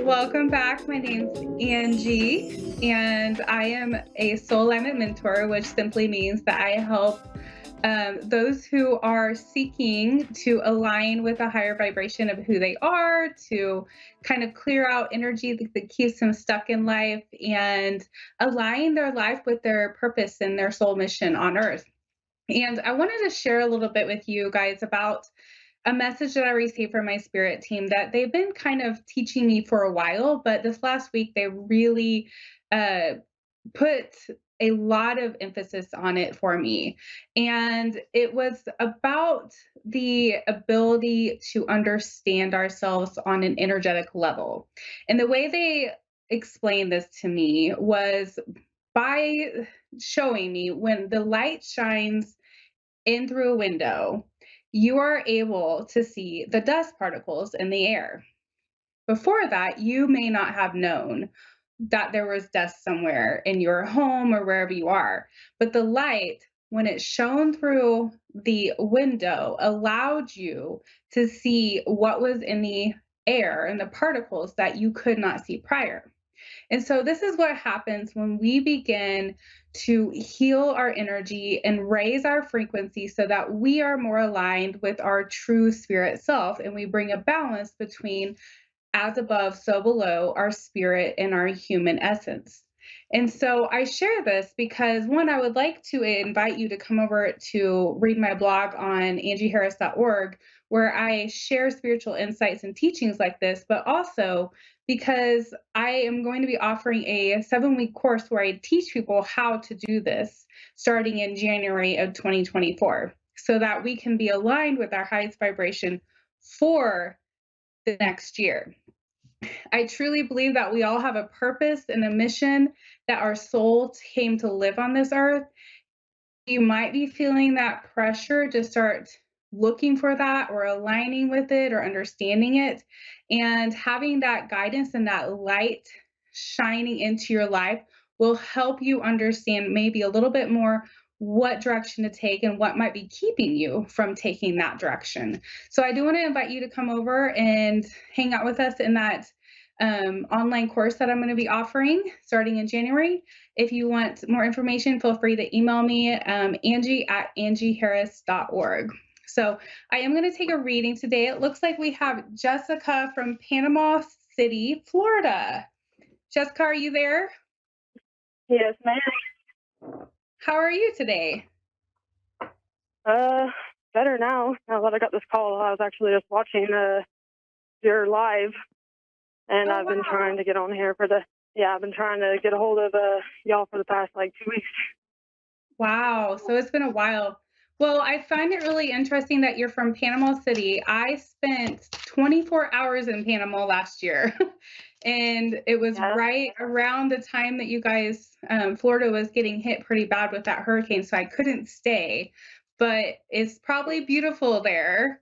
welcome back. My name's Angie, and I am a soul alignment mentor, which simply means that I help those who are seeking to align with a higher vibration of who they are, to kind of clear out energy that keeps them stuck in life and align their life with their purpose and their soul mission on earth. And I wanted to share a little bit with you guys about a message that I received from my spirit team that they've been kind of teaching me for a while, but this last week they really uh, put a lot of emphasis on it for me. And it was about the ability to understand ourselves on an energetic level. And the way they explained this to me was by showing me when the light shines in through a window, you are able to see the dust particles in the air. Before that, you may not have known that there was dust somewhere in your home or wherever you are. But the light, when it shone through the window, allowed you to see what was in the air and the particles that you could not see prior. And so, this is what happens when we begin to heal our energy and raise our frequency so that we are more aligned with our true spirit self. And we bring a balance between as above, so below, our spirit and our human essence. And so I share this because one, I would like to invite you to come over to read my blog on angieharris.org, where I share spiritual insights and teachings like this, but also because I am going to be offering a 7-week course where I teach people how to do this starting in January of 2024, so that we can be aligned with our highest vibration for the next year. I truly believe that we all have a purpose and a mission that our soul came to live on this earth. You might be feeling that pressure to start looking for that or aligning with it or understanding it. And having that guidance and that light shining into your life will help you understand maybe a little bit more what direction to take and what might be keeping you from taking that direction. So I do want to invite you to come over and hang out with us in that online course that I'm going to be offering starting in January. If you want more information, feel free to email me, Angie at angieharris.org. So I am going to take a reading today. It looks like we have Jessica from Panama City, Florida. Jessica, are you there? Yes, ma'am. How are you today? Better now that I got this call. I was actually just watching your live, and I've been trying to get on here I've been trying to get a hold of y'all for the past 2 weeks. Wow, so it's been a while. Well, I find it really interesting that you're from Panama City. I spent 24 hours in Panama last year, and it was right around the time that you guys, Florida was getting hit pretty bad with that hurricane, so I couldn't stay. But it's probably beautiful there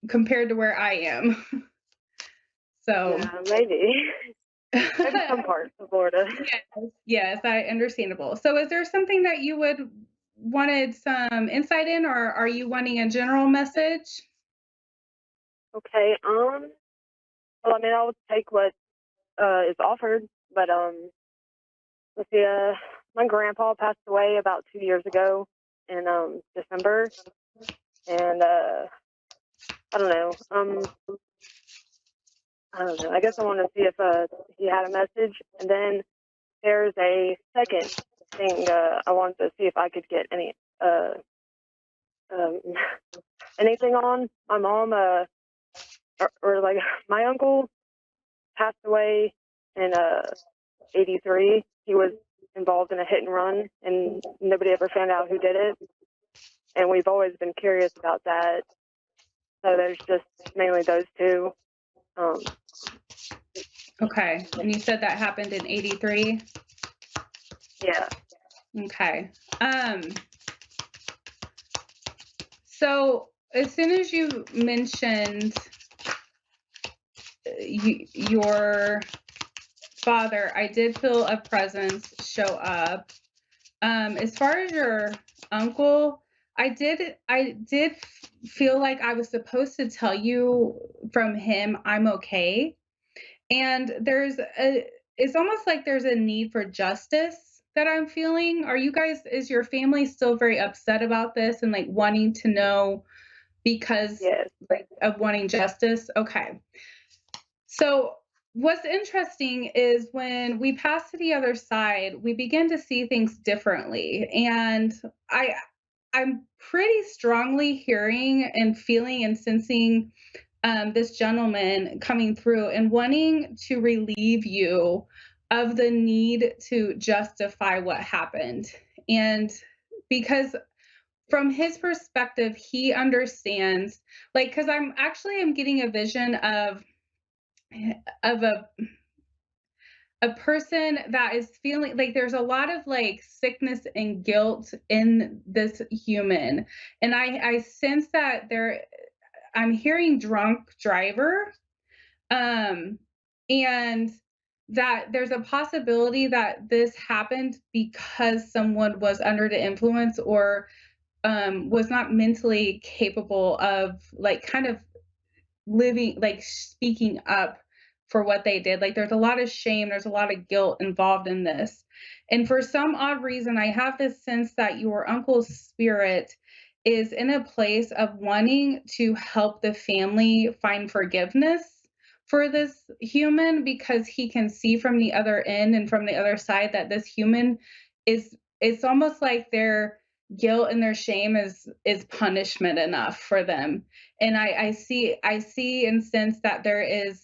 compared to where I am. So yeah, maybe some parts of Florida. Yes, understandable. So is there something that you wanted some insight in, or are you wanting a general message? Okay. Well, I mean, I would take what is offered, but let's see. My grandpa passed away about 2 years ago in December, and I don't know. I don't know. I guess I wanted to see if he had a message, and then there's a second thing I wanted to see if I could get anything on. My mom, or like my uncle, passed away in '83. He was involved in a hit and run, and nobody ever found out who did it. And we've always been curious about that. So there's just mainly those two. Okay, and you said that happened in '83? Yeah. Okay. So as soon as you mentioned your father, I did feel a presence show up. As far as your uncle, I did feel like I was supposed to tell you from him, I'm okay. And it's almost like there's a need for justice that I'm feeling. Is your family still very upset about this and like wanting to know because Yes. like of wanting justice? Okay. So what's interesting is when we pass to the other side, we begin to see things differently. And I I'm pretty strongly hearing and feeling and sensing this gentleman coming through and wanting to relieve you of the need to justify what happened. And because from his perspective, he understands, like, because I'm getting a vision of a person that is feeling like there's a lot of like sickness and guilt in this human, and I sense that there I'm hearing drunk driver, um and that there's a possibility that this happened because someone was under the influence or was not mentally capable of like kind of living like speaking up for what they did. Like there's a lot of shame, there's a lot of guilt involved in this. And for some odd reason, I have this sense that your uncle's spirit is in a place of wanting to help the family find forgiveness for this human because he can see from the other end and from the other side that this human is it's almost like their guilt and their shame is punishment enough for them. And I see and sense that there is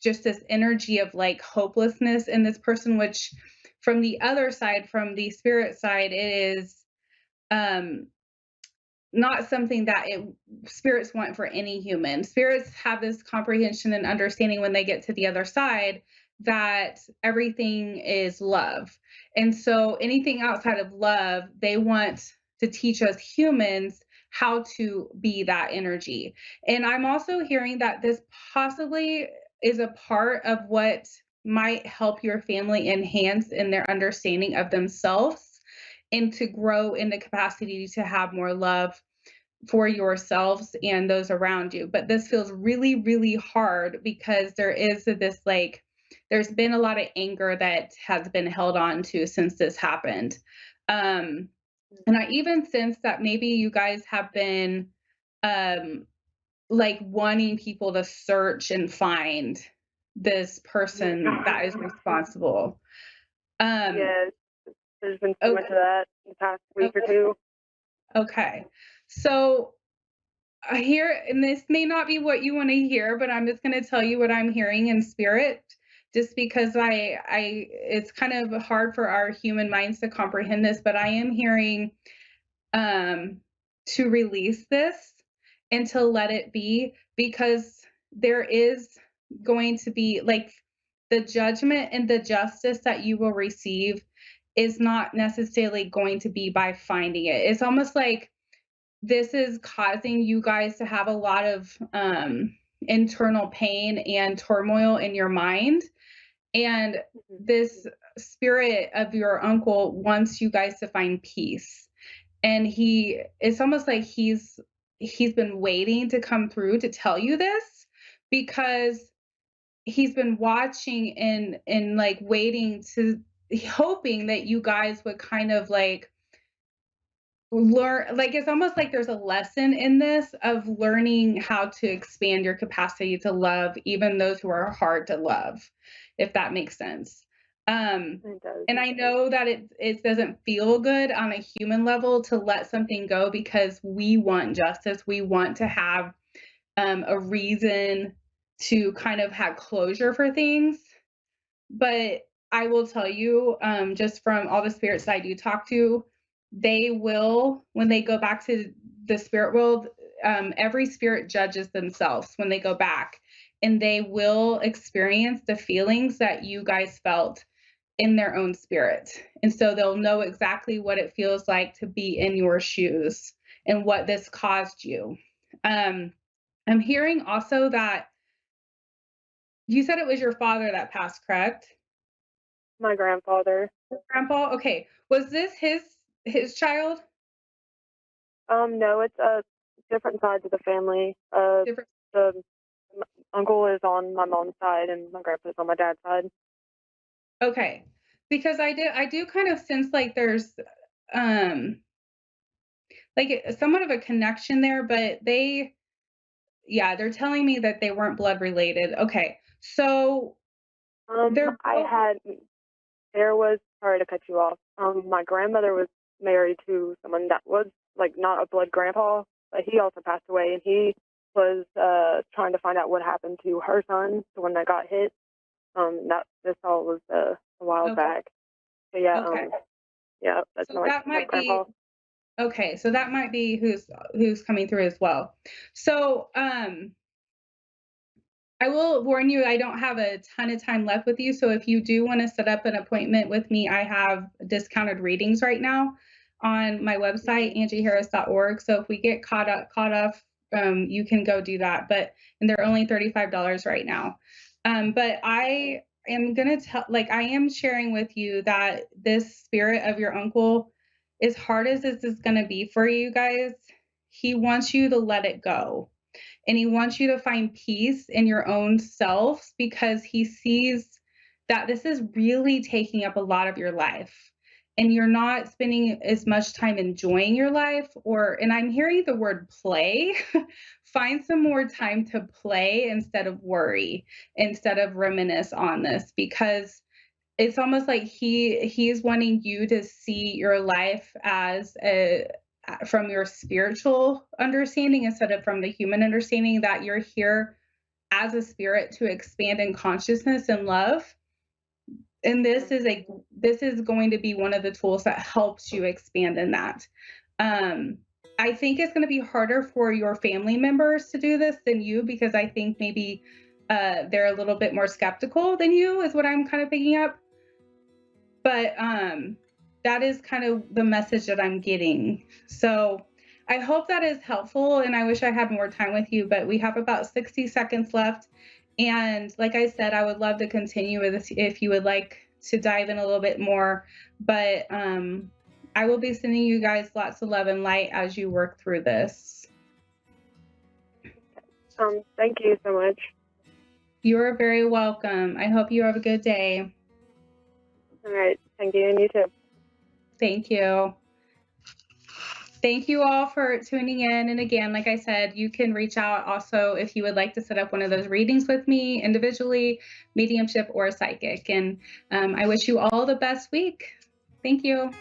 just this energy of like hopelessness in this person, which from the other side, from the spirit side, it is um not something that spirits want for any human. Spirits have this comprehension and understanding when they get to the other side that everything is love. And so anything outside of love, they want to teach us humans how to be that energy. And I'm also hearing that this possibly is a part of what might help your family enhance in their understanding of themselves and to grow in the capacity to have more love for yourselves and those around you. But this feels really, really hard because there is this like, there's been a lot of anger that has been held on to since this happened. Um, and I even sense that maybe you guys have been um, like wanting people to search and find this person that is responsible. Um, Yes. There's been so much okay, of that in the past week or two. okay. So here, and this may not be what you want to hear, but I'm just going to tell you what I'm hearing in spirit, just because it's kind of hard for our human minds to comprehend this, but I am hearing um, to release this and to let it be, because there is going to be like the judgment and the justice that you will receive is not necessarily going to be by finding it. It's almost like this is causing you guys to have a lot of internal pain and turmoil in your mind. And Mhm. this spirit of your uncle wants you guys to find peace. And it's almost like he's been waiting to come through to tell you this because he's been watching and like waiting to hoping that you guys would kind of like learn, like it's almost like there's a lesson in this of learning how to expand your capacity to love even those who are hard to love, if that makes sense. um It does. and I know that it doesn't feel good on a human level to let something go because we want justice, we want to have a reason to kind of have closure for things. But I will tell you, just from all the spirits I do talk to, they will, when they go back to the spirit world, every spirit judges themselves when they go back, and they will experience the feelings that you guys felt in their own spirit. And so they'll know exactly what it feels like to be in your shoes and what this caused you. Um, I'm hearing also that you said it was your father that passed, correct? My grandfather. Grandpa? Okay. Was this his child? No, it's different sides of the family. Different. The uncle is on my mom's side and my grandpa's on my dad's side. Okay. Because I do kind of sense like there's um somewhat of a connection there, but yeah, they're telling me that they weren't blood related. Okay. So they're I both had there was sorry to cut you off. My grandmother was married to someone that was like not a blood grandpa, but he also passed away, and he was trying to find out what happened to her son, the one that got hit. That this all was a while okay. back. So yeah, Okay. yeah, that's So my that my might be grandpa. okay. So that might be who's coming through as well. So I will warn you, I don't have a ton of time left with you. So if you do want to set up an appointment with me, I have discounted readings right now on my website, angieharris.org. So if we get caught off, you can go do that. And they're only $35 right now. But I am going to I am sharing with you that this spirit of your uncle, as hard as this is going to be for you guys, he wants you to let it go, and he wants you to find peace in your own self because he sees that this is really taking up a lot of your life and you're not spending as much time enjoying your life. And I'm hearing the word play. Find some more time to play instead of worry, instead of reminisce on this, because it's almost like he's wanting you to see your life as a from your spiritual understanding instead of from the human understanding, that you're here as a spirit to expand in consciousness and love. And this is going to be one of the tools that helps you expand in that. um I think it's going to be harder for your family members to do this than you, because I think maybe they're a little bit more skeptical than you, is what I'm kind of picking up. But that is kind of the message that I'm getting. So I hope that is helpful, and I wish I had more time with you, but we have about 60 seconds left. And like I said, I would love to continue with this if you would like to dive in a little bit more. But I will be sending you guys lots of love and light as you work through this. Thank you so much. You're very welcome. I hope you have a good day. All right, thank you, and you too. Thank you. Thank you all for tuning in. And again, like I said, you can reach out also if you would like to set up one of those readings with me individually, mediumship or psychic. And I wish you all the best week. Thank you.